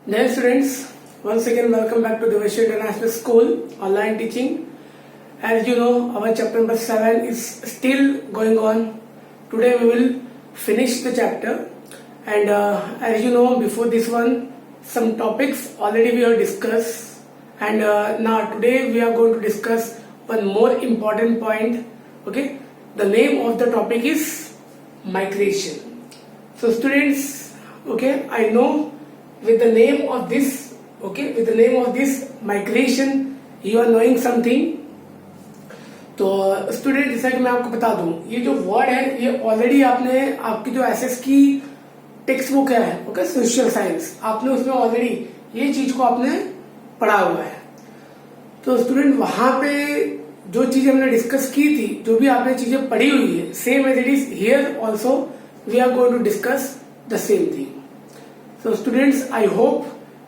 Dear students, once again welcome back to Devesh International School online teaching. As you know, our chapter number 7 is still going on. Today we will finish the chapter, and as you know, before this one, some topics already we have discussed, and now today we are going to discuss one more important point. Okay, the name of the topic is migration. So students, okay, I know with the name of this, okay, with the name of this migration, you are knowing something. तो student, जैसा कि मैं आपको बता दूं, ये जो word है ये ऑलरेडी आपने आपकी जो एसएस की टेक्स्ट बुक है, ओके, सोशल साइंस, आपने उसमें ऑलरेडी ये चीज को आपने पढ़ा हुआ है. तो स्टूडेंट, वहां पे जो चीजें हमने डिस्कस की थी, जो भी आपने चीजें पढ़ी हुई है, same as it is here also we are going to discuss the same thing. तो स्टूडेंट्स, आई होप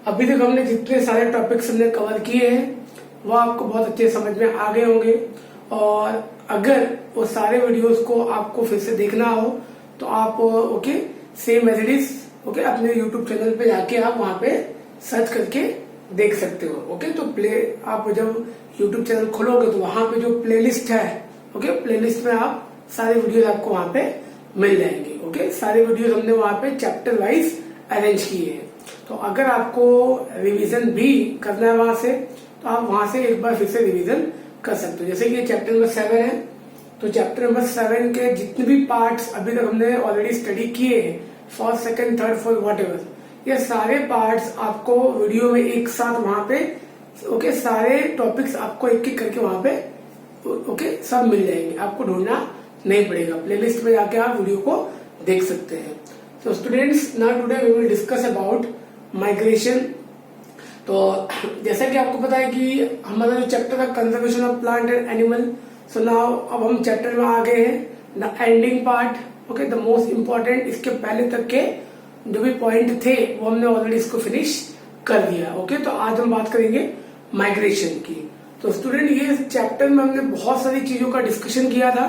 अभी तक हमने जितने सारे टॉपिक्स हमने कवर किए हैं वो आपको बहुत अच्छे समझ में आ गए होंगे. और अगर वो सारे वीडियोस को आपको फिर से देखना हो तो आप okay same as it is okay अपने यूट्यूब चैनल पे जाके आप वहां पे सर्च करके देख सकते हो. ओके, तो आप जब यूट्यूब चैनल खोलोगे तो वहां पे जो प्लेलिस्ट है, ओके, प्लेलिस्ट में आप सारे वीडियोस आपको वहां पे मिल जाएंगे. ओके, सारे वीडियोस हमने वहां पे चैप्टर वाइज अरेंज किए हैं. तो अगर आपको रिवीजन भी करना है वहां से, तो आप वहां से एक बार फिर से रिवीजन कर सकते हो. जैसे कि ये चैप्टर नंबर 7 है, तो चैप्टर नंबर 7 के जितने भी पार्ट्स अभी तक हमने ऑलरेडी स्टडी किए हैं, first, second, third, fourth, whatever, ये सारे पार्ट्स आपको वीडियो में एक साथ वहां पे ओके सारे टॉपिक्स आपको एक एक करके वहां पे ओके सब मिल जाएंगे. आपको ढूंढना नहीं पड़ेगा, प्लेलिस्ट में जाके आप वीडियो को देख सकते हैं. So students, now today we will discuss about migration. तो जैसा कि आपको पता है कि हमारा जो चैप्टर है conservation of plant and animal, so now अब हम चैप्टर में आ गए हैं the ending part. Okay, the most important, इसके पहले तक के जो भी पॉइंट थे वो हमने ऑलरेडी इसको फिनिश कर दिया. ओके, तो आज हम बात करेंगे माइग्रेशन की. तो स्टूडेंट, ये चैप्टर में हमने बहुत सारी चीजों का डिस्कशन किया था,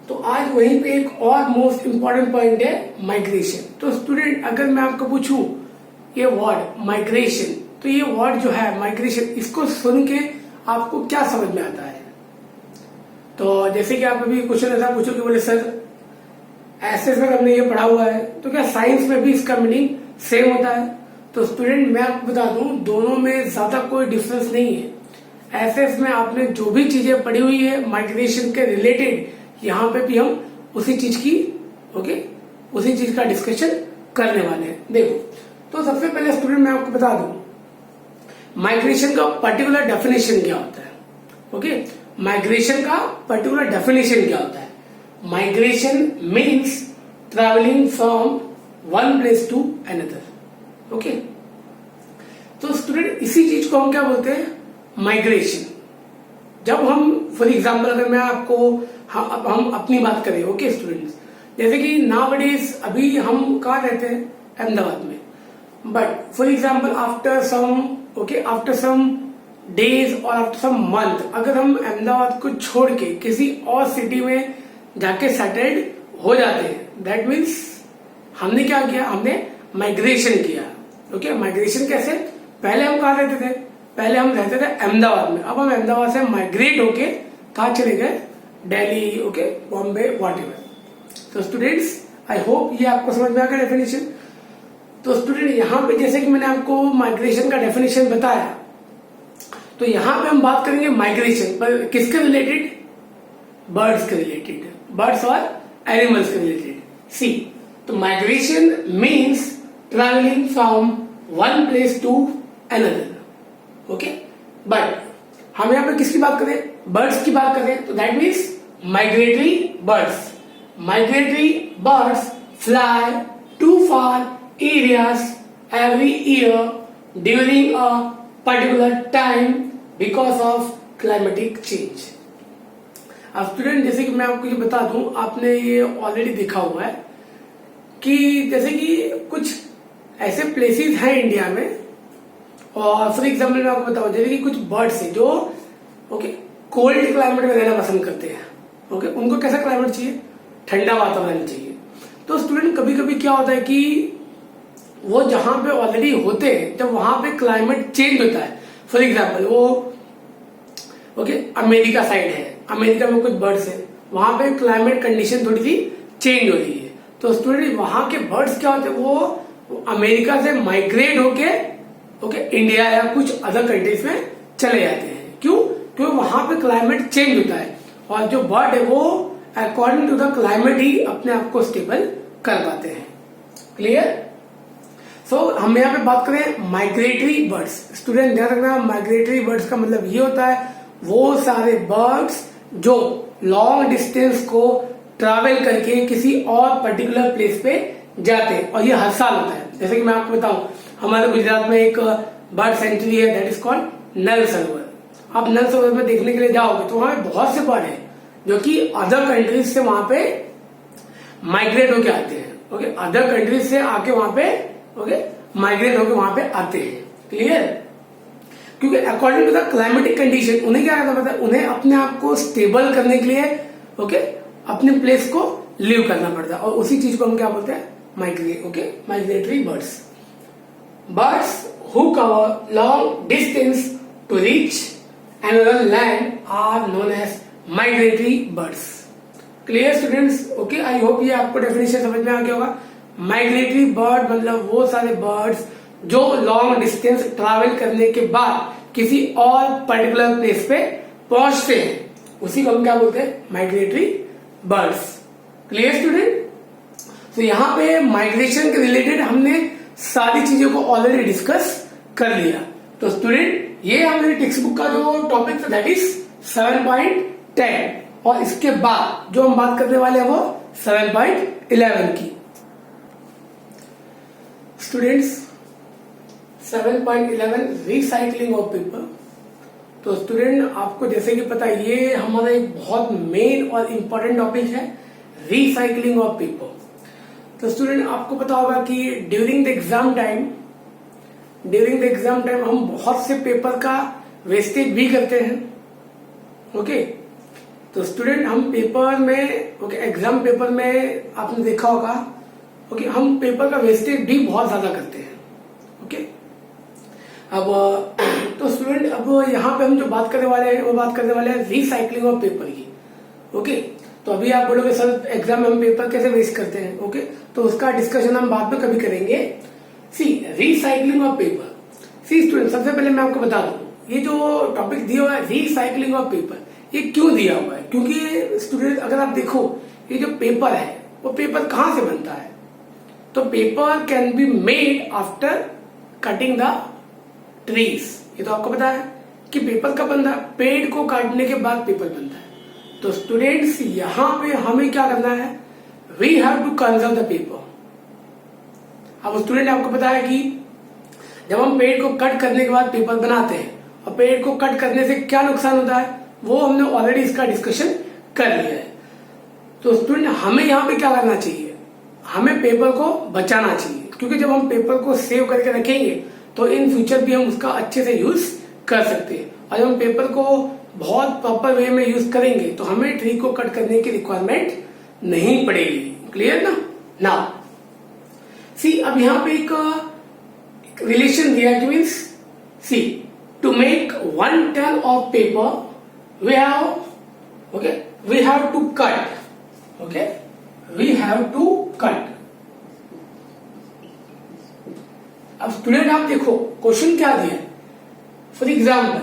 तो आज वहीं पे एक और मोस्ट इम्पोर्टेंट पॉइंट है माइग्रेशन. तो स्टूडेंट, अगर मैं आपको पूछूं ये वर्ड माइग्रेशन, तो ये वर्ड जो है माइग्रेशन, इसको सुन के आपको क्या समझ में आता है? तो जैसे कि आप अभी क्वेश्चन ऐसा पूछो कि बोले सर ऐसे सर हमने ये पढ़ा हुआ है, तो क्या साइंस में भी इसका मीनिंग सेम होता है? तो स्टूडेंट, मैं आपको बता दूं, दोनों में ज्यादा कोई डिफरेंस नहीं है. एसएस में आपने जो भी चीजें पढ़ी हुई है माइग्रेशन के रिलेटेड, यहाँ पे भी हम उसी चीज की ओके उसी चीज का डिस्कशन करने वाले हैं. देखो, तो सबसे पहले स्टूडेंट मैं आपको बता दूं माइग्रेशन का पर्टिकुलर डेफिनेशन क्या होता है. ओके, माइग्रेशन का पर्टिकुलर डेफिनेशन क्या होता है? Migration means travelling from one place to another. Okay, तो स्टूडेंट इसी चीज को हम क्या बोलते हैं? माइग्रेशन. जब हम फॉर एग्जाम्पल अगर मैं आपको हम अपनी बात करें, ओके स्टूडेंट्स, जैसे कि नाउअडेज अभी हम कहाँ रहते हैं? अहमदाबाद में. But for example after some days और आफ्टर सम मंथ, अगर हम अहमदाबाद को छोड़ के किसी और सिटी में जाके सेटल्ड हो जाते हैं, दैट मीन्स हमने क्या किया? हमने माइग्रेशन किया. ओके, माइग्रेशन कैसे? पहले हम कहाँ रहते थे? पहले हम रहते थे अहमदाबाद में. अब हम अहमदाबाद से माइग्रेट होके कहाँ चले गए? Delhi, okay, Bombay, whatever. तो स्टूडेंट्स, आई होप ये आपको समझ में आ गया डेफिनेशन. तो स्टूडेंट, यहाँ पे जैसे कि मैंने आपको माइग्रेशन का डेफिनेशन बताया, तो यहाँ पे हम बात करेंगे माइग्रेशन पर किसके रिलेटेड? बर्ड्स के रिलेटेड, बर्ड्स और एनिमल्स के रिलेटेड. सी, तो migration means travelling from one place to another. Okay, but हम यहाँ पे किसकी बात करें? बर्ड्स की बात करें, तो that means migratory birds. Migratory birds fly to far areas every year during a particular time because of climatic change. अब स्टूडेंट, जैसे कि मैं आपको ये बता दूं, आपने ये ऑलरेडी देखा हुआ है कि जैसे कि कुछ ऐसे प्लेसेस हैं इंडिया में, और फॉर एग्जाम्पल मैं आपको बताऊं, जैसे कि कुछ बर्ड्स हैं जो ओके कोल्ड क्लाइमेट में रहना पसंद करते हैं. ओके, उनको कैसा क्लाइमेट चाहिए? ठंडा वातावरण चाहिए. तो स्टूडेंट, कभी कभी क्या होता है कि वो जहां पे ऑलरेडी होते हैं, जब वहां पे क्लाइमेट चेंज होता है, फॉर एग्जाम्पल वो ओके अमेरिका साइड है, अमेरिका में कुछ बर्ड्स है, वहां पे क्लाइमेट कंडीशन थोड़ी सी चेंज हो रही है, तो स्टूडेंट वहां के बर्ड्स क्या होते हैं, वो अमेरिका से माइग्रेट होके ओके इंडिया या कुछ अदर कंट्रीज में चले जाते हैं। क्यों? क्योंकि वहां पे क्लाइमेट चेंज होता है और जो बर्ड है वो अकॉर्डिंग टू द क्लाइमेट ही अपने आप को स्टेबल कर पाते हैं। क्लियर? सो हम यहाँ पे बात करें माइग्रेटरी बर्ड्स। स्टूडेंट ध्यान रखना, माइग्रेटरी बर्ड्स का मतलब ये होता है वो सारे बर्ड्स जो लॉन्ग डिस्टेंस को ट्रैवल करके किसी और पर्टिकुलर प्लेस पे जाते हैं, और ये हर साल होता है। जैसे कि मैं आपको बताऊं, हमारे गुजरात में एक बर्ड सेंचुरी है, दैट इज कॉल्ड नल सरोवर। आप नल सरोवर में देखने के लिए जाओगे तो वहां बहुत से बर्ड है जो कि अदर कंट्रीज से वहां पे माइग्रेट होके आते हैं। ओके, अदर कंट्रीज से आके वहां पे ओके माइग्रेट होके वहां पे आते हैं। क्लियर? क्योंकि according to the climatic condition उन्हें क्या करना पड़ता है, उन्हें अपने आप को स्टेबल करने के लिए ओके अपने प्लेस को लीव करना पड़ता है, और उसी चीज को हम क्या बोलते हैं, migratory birds. Birds who cover long distance to reach another land are known as migratory birds. Clear students? Okay, I hope ये आपको डेफिनेशन समझ में आ गया होगा। माइग्रेटरी बर्ड मतलब वो सारे बर्ड्स जो लॉन्ग डिस्टेंस ट्रैवल करने के बाद किसी और पर्टिकुलर प्लेस पे पहुंचते हैं, उसी को हम क्या बोलते हैं, माइग्रेटरी बर्ड्स। Clear student? तो यहाँ पे माइग्रेशन के रिलेटेड हमने सारी चीजों को ऑलरेडी डिस्कस कर लिया। तो स्टूडेंट ये हमारी टेक्स्ट बुक का जो टॉपिक था दैट इज 7.10, और इसके बाद जो हम बात करने वाले हैं वो 7.11 की। Students 7.11 recycling of paper. तो स्टूडेंट आपको जैसे कि पता है ये हमारा एक बहुत मेन और इम्पोर्टेंट टॉपिक है, रिसाइकलिंग ऑफ पेपर। तो स्टूडेंट आपको पता होगा कि ड्यूरिंग द एग्जाम टाइम हम बहुत से पेपर का वेस्टेज भी करते हैं। ओके, तो स्टूडेंट हम पेपर में ओके एग्जाम पेपर में आपने देखा होगा ओके हम पेपर का वेस्टेज भी बहुत ज्यादा करते हैं। ओके, अब तो स्टूडेंट अब यहाँ पे हम जो बात करने वाले हैं वो बात करने वाले हैं रिसाइकलिंग ऑफ पेपर की। ओके, तो अभी आप बोलोगे सर एग्जाम में हम पेपर कैसे वेस्ट करते हैं। ओके, तो उसका डिस्कशन हम बाद में कभी करेंगे। See recycling of paper. See student सबसे पहले मैं आपको बता दूं ये जो टॉपिक दिया हुआ है रिसाइकलिंग ऑफ पेपर, ये क्यों दिया हुआ है, क्योंकि स्टूडेंट अगर आप देखो ये जो पेपर है वो पेपर कहां से बनता है, तो paper can be made after cutting the trees. ये तो आपको पता है कि पेपर कब बनता है, पेड़ को काटने के बाद पेपर बनता है। तो स्टूडेंट्स यहां पे हमें क्या करना है, we have to conserve the paper. अब स्टूडेंट आपको पता है कि जब हम पेड़ को कट करने के बाद पेपर बनाते हैं, और पेड़ को कट करने से क्या नुकसान होता है वो हमने ऑलरेडी इसका डिस्कशन कर लिया है। तो स्टूडेंट हमें यहाँ पे क्या करना चाहिए, हमें पेपर को बचाना चाहिए, क्योंकि जब हम पेपर को सेव करके रखेंगे तो इन फ्यूचर भी हम उसका अच्छे से यूज कर सकते हैं, और जब हम पेपर को बहुत प्रॉपर वे में यूज करेंगे तो हमें ट्री को कट करने की रिक्वायरमेंट नहीं पड़ेगी। क्लियर ना? सी अब यहाँ पे एक रिलेशन दिया कि means see to make 1 ton of paper we have to cut. अब स्टूडेंट आप देखो क्वेश्चन क्या दिया, for example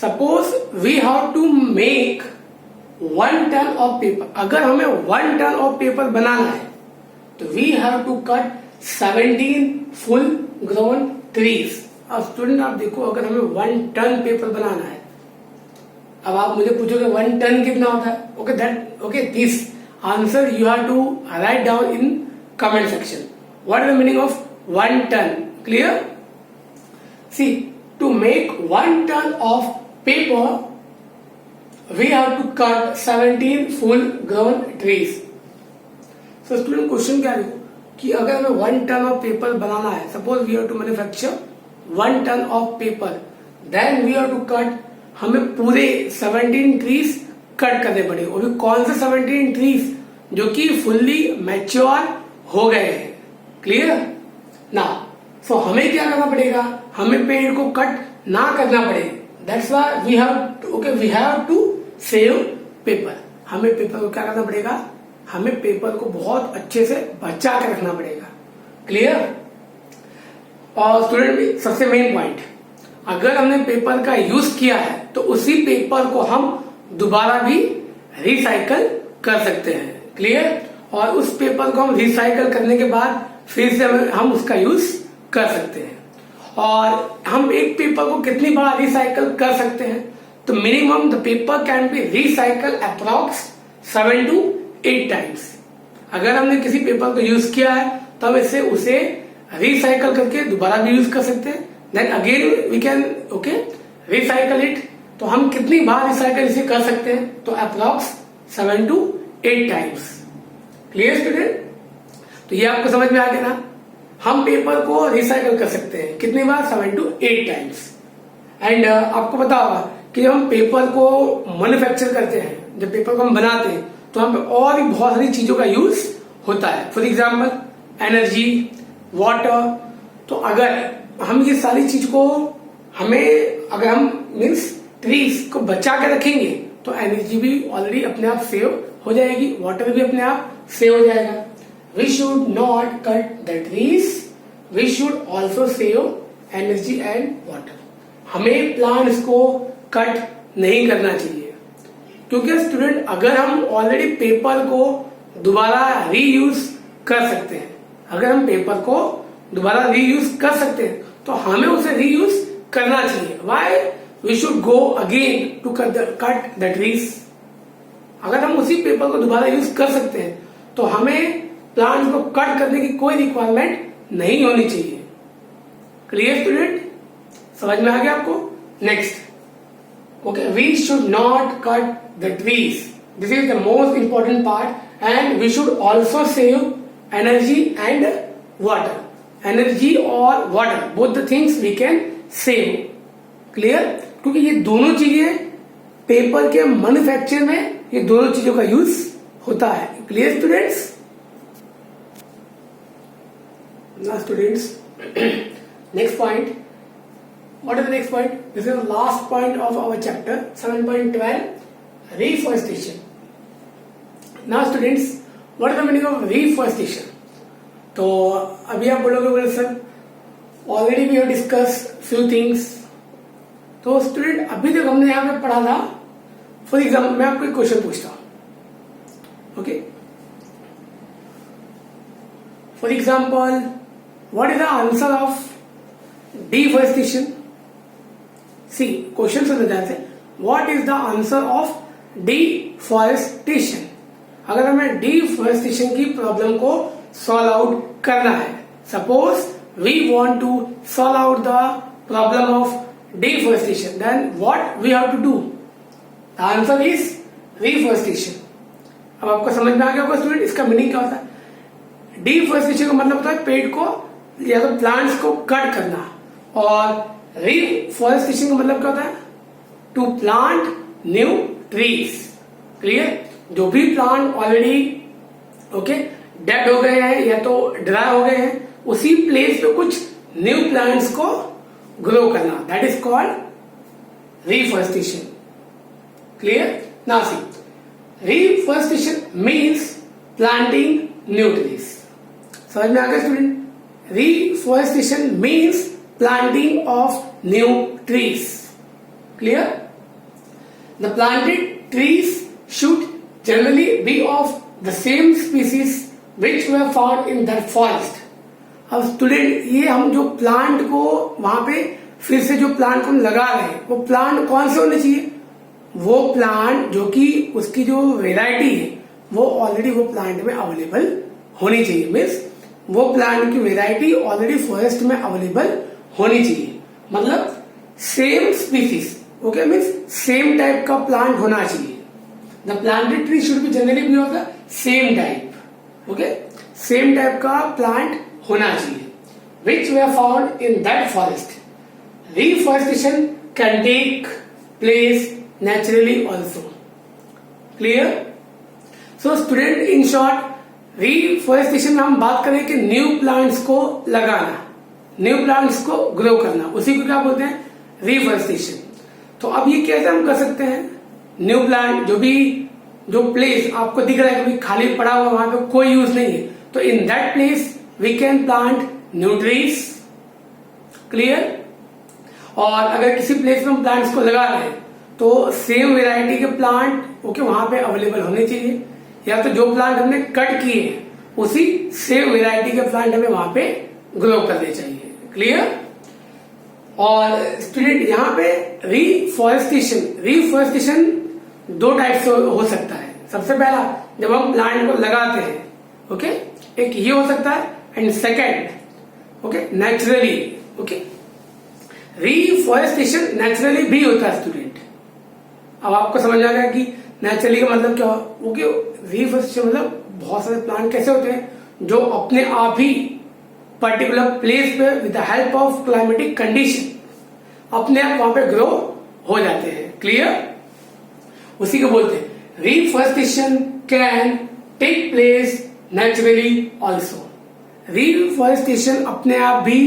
suppose we have to make 1 ton of paper. अगर हमें 1 ton ऑफ पेपर बनाना है तो we have to cut 17 full grown trees. अब स्टूडेंट आप देखो अगर हमें 1 ton पेपर बनाना है, अब आप मुझे पूछोगे 1 ton कितना होता है, okay this answer you have to write down in comment section. What is the meaning of 1 ton? Clear? See to make 1 ton of paper we have to cut 17 full grown trees. तो student question क्या है कि अगर हमें 1 ton of paper बनाना है, suppose we have to manufacture 1 ton of paper, then we have to cut, हमें पूरे 17 ट्रीज कट करने पड़े, और भी कौन से 17 ट्रीज जो कि फुल्ली मैच्योर हो गए हैं। क्लियर? ना। सो हमें क्या करना पड़ेगा, हमें पेड़ को कट ना करना पड़ेगा। That's why we have to save paper. हमें पेपर को क्या करना पड़ेगा, हमें पेपर को बहुत अच्छे से बचा के रखना पड़ेगा। क्लियर? और स्टूडेंट भी सबसे मेन पॉइंट, अगर हमने पेपर का यूज किया है तो उसी पेपर को हम दोबारा भी रिसाइकल कर सकते हैं। क्लियर? और उस पेपर को हम रिसाइकल करने के बाद फिर से हम उसका यूज कर सकते हैं। और हम एक पेपर को कितनी बार रिसाइकल कर सकते हैं, तो minimum the paper can be recycle approx 7 to 8 times. अगर हमने किसी पेपर को यूज किया है तो हम इसे उसे रिसाइकल करके दोबारा भी यूज कर सकते हैं। Then again we can recycle it. तो हम कितनी बार रिसाइकल इसे कर सकते हैं, तो approx 7 to 8 times. Clear student? तो ये आपको समझ में आ गया ना, हम पेपर को रिसाइकल कर सकते हैं कितनी बार, 7 to 8 टाइम्स। एंड आपको पता होगा कि जब हम पेपर को मैन्युफैक्चर करते हैं, जब पेपर को हम बनाते हैं, तो हम और भी बहुत सारी चीजों का यूज होता है। For example energy, water. तो अगर हम ये सारी चीज को अगर हम मीन्स ट्रीज को बचा के रखेंगे तो एनर्जी भी ऑलरेडी अपने आप सेव हो जाएगी, वाटर भी अपने आप सेव हो जाएगा। We should not cut the trees, we should also save energy and water. हमें प्लांट्स को कट नहीं करना चाहिए, क्योंकि स्टूडेंट अगर हम ऑलरेडी पेपर को दोबारा रीयूज कर सकते हैं, अगर हम पेपर को दोबारा रीयूज कर सकते हैं तो हमें उसे रीयूज करना चाहिए। Why we should go again to cut the trees. अगर हम उसी पेपर को दोबारा यूज कर सकते हैं तो हमें प्लांट को कट करने की कोई रिक्वायरमेंट नहीं होनी चाहिए। Clear student? समझ में आ गया आपको? Next, okay, we should not cut the trees. This is the most important part. And we should also save energy and water. Energy और water, both the things we can save. Clear? क्योंकि ये दोनों चीजें paper के manufacture में ये दोनों चीजों का यूज होता है। Clear students? ना students, next point, what is the next point? This is the last point of our chapter 7.12, reforestation. Now students, what is the meaning of reforestation? तो अभी आप बोलोगे sir already we have discuss few things. तो student अभी तक हमने यहाँ पे पढ़ा था, फॉर एग्जाम्पल मैं आपको एक क्वेश्चन पूछता हूं, okay? For example, what is the answer of deforestation? See question सुनने ध्यान से, what is the answer of deforestation? अगर हमें डिफॉरेस्टेशन की प्रॉब्लम को सॉल्व आउट करना है, suppose we want to solve out the problem of deforestation, then what we have to do? The answer is reforestation. अब आपको समझ में आ गया होगा स्टूडेंट इसका मीनिंग क्या होता है। डिफॉरेस्टेशन का मतलब होता है पेड़ को या तो प्लांट्स को कट करना, और रिफॉरेस्टेशन का मतलब क्या होता है? To plant new trees. Clear? जो भी प्लांट ऑलरेडी डेड हो गए हैं या तो ड्राई हो गए हैं, उसी प्लेस पे कुछ न्यू प्लांट्स को ग्रो करना, that is called reforestation. Clear? Now see, reforestation means planting new trees. समझ में आ गया student? Reforestation means planting of new trees. Clear? The planted trees should generally be of the same species which were found in that forest. अब student ये हम जो plant को वहां पे फिर से जो प्लांट को लगा रहे हैं वो प्लांट कौन से होने चाहिए? वो प्लांट जो कि उसकी जो वेराइटी है वो ऑलरेडी वो प्लांट में अवेलेबल होनी चाहिए। मीन्स वो प्लांट की वेराइटी ऑलरेडी फॉरेस्ट में अवेलेबल होनी चाहिए, मतलब same species, okay, means same type का प्लांट होना चाहिए। The planted tree should be generally be of the same type, okay, same type का प्लांट होना चाहिए which were found in that forest. Reforestation can take place naturally also. Clear? So student, in short, reforestation में हम बात करें कि new plants को लगाना, न्यू प्लांट्स को ग्रो करना, उसी को क्या बोलते हैं, रिफॉरेस्टेशन। तो अब ये कैसे हम कर सकते हैं, न्यू प्लांट जो प्लेस आपको दिख रहा है कि खाली पड़ा हुआ, वहां पे कोई यूज नहीं है, तो in that place we can plant new trees, clear. और अगर किसी प्लेस में हम प्लांट्स को लगा रहे हैं तो सेम वेराइटी के प्लांट वहां पे अवेलेबल होने चाहिए, या तो जो प्लांट हमने कट किए उसी सेम वेराइटी के प्लांट हमें वहां पे ग्रो करने चाहिए, क्लियर। और स्टूडेंट यहाँ पे रिफॉरेस्टेशन दो टाइप से हो सकता है। सबसे पहला जब हम प्लांट को लगाते हैं, ओके, एक ये हो सकता है, and second okay naturally, okay. Reforestation naturally भी होता है स्टूडेंट। अब आपको समझ आ गया कि नेचुरली का मतलब क्या हो, ओके। रिफॉरेस्टेशन मतलब बहुत सारे प्लांट कैसे होते हैं जो अपने आप ही पर्टिकुलर प्लेस पे with the help of climatic condition अपने आप वहां पे ग्रो हो जाते हैं, क्लियर। उसी को बोलते हैं reforestation can take place naturally also. Reforestation अपने आप भी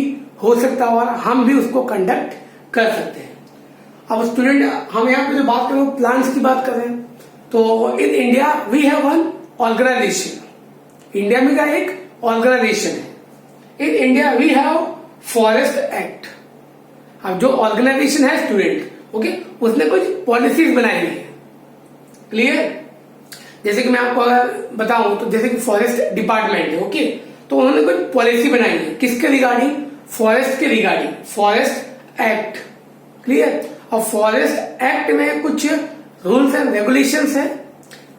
हो सकता है और हम भी उसको कंडक्ट कर सकते हैं। अब स्टूडेंट हम यहाँ पे जो बात कर रहे हैं प्लांट्स की बात कर रहे हैं, तो in India we have one organization. India में क्या एक ऑर्गेनाइजेशन है। In India we have forest act. अब जो ऑर्गेनाइजेशन है स्टूडेंट, ओके, उसने कुछ पॉलिसीज बनाई है, क्लियर। जैसे कि मैं आपको अगर बताऊं तो जैसे कि फॉरेस्ट डिपार्टमेंट है, ओके, तो उन्होंने कुछ पॉलिसी बनाई है किसके रिगार्डिंग, फॉरेस्ट के रिगार्डिंग, फॉरेस्ट एक्ट, क्लियर। और फॉरेस्ट एक्ट में कुछ रूल्स एंड रेगुलेशंस है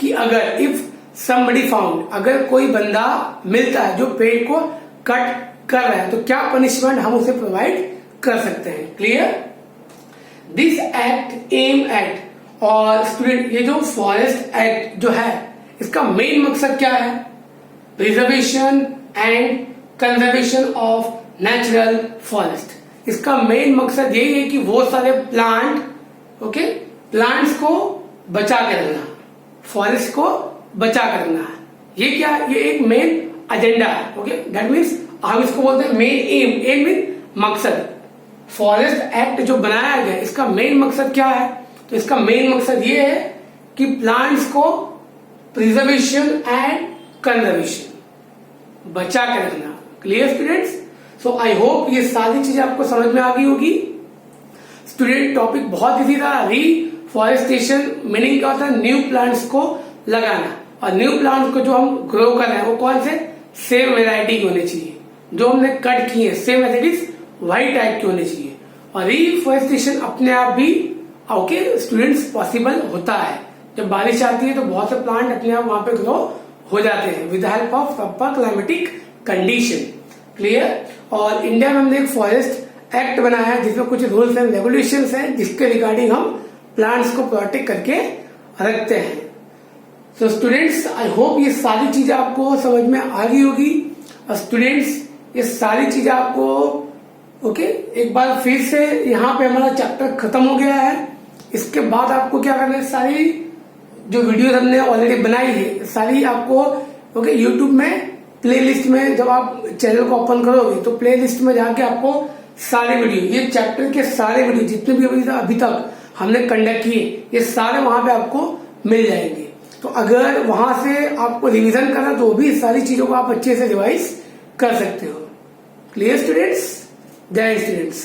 कि अगर इफ समबडी फाउंड, अगर कोई बंदा मिलता है जो पेड़ को कट कर रहा है, तो क्या पनिशमेंट हम उसे प्रोवाइड कर सकते हैं, clear. This act aim at, और स्टूडेंट ये जो फॉरेस्ट एक्ट जो है इसका मेन मकसद क्या है, preservation and conservation of natural forest. इसका मेन मकसद यही है कि वो सारे प्लांट, ओके, प्लांट्स को बचा के रखना, फॉरेस्ट को बचा के रखना है। ये क्या, ये एक मेन एजेंडा है, ओके। दैट मीन्स हम इसको बोलते हैं मेन एम। एम मीन मकसद। फॉरेस्ट एक्ट जो बनाया गया इसका मेन मकसद क्या है, तो इसका मेन मकसद ये है कि प्लांट्स को प्रिजर्वेशन एंड कंजर्वेशन, बचा के रखना, क्लियर स्टूडेंट्स। सो आई होप ये सारी चीजें आपको समझ में आ गई होगी। स्टूडेंट टॉपिक बहुत इजी था। रिफॉरेस्टेशन मीनिंग क्या होता है, न्यू प्लांट्स को लगाना, और न्यू प्लांट्स को जो हम ग्रो कर रहे हैं वो कौन से, सेम वेराइटी की होनी चाहिए, जो हमने कट की है सेम एज इट इज वही टाइप की होनी चाहिए। और रिफॉरेस्टेशन अपने आप भी, ओके स्टूडेंट्स, पॉसिबल होता है। जब बारिश आती है तो बहुत से प्लांट अपने आप वहां पे ग्रो हो जाते हैं with help of proper climatic condition, clear. और इंडिया में हमने एक फॉरेस्ट एक्ट बनाया है जिसमें कुछ रूल्स एंड रेगुलेशंस हैं जिसके रिगार्डिंग हम प्लांट्स को प्रोटेक्ट करके रखते हैं। सो स्टूडेंट्स आई होप ये सारी चीजें आपको समझ में आ गई होगी। और स्टूडेंट्स ये सारी चीजें आपको, ओके, एक बार फिर से यहाँ पे हमारा चैप्टर खत्म हो गया है। इसके बाद आपको क्या करना है, सारी जो वीडियो हमने ऑलरेडी बनाई है सारी आपको, ओके, यूट्यूब में प्लेलिस्ट में जब आप चैनल को ओपन करोगे तो प्लेलिस्ट में जाके आपको सारे वीडियो, ये चैप्टर के सारे वीडियो जितने भी अभी तक हमने कंडक्ट किए, ये सारे वहां पे आपको मिल जाएंगे। तो अगर वहां से आपको रिवीजन करना तो भी सारी चीजों को आप अच्छे से रिवाइज कर सकते हो, क्लियर स्टूडेंट्स। जय स्टूडेंट्स।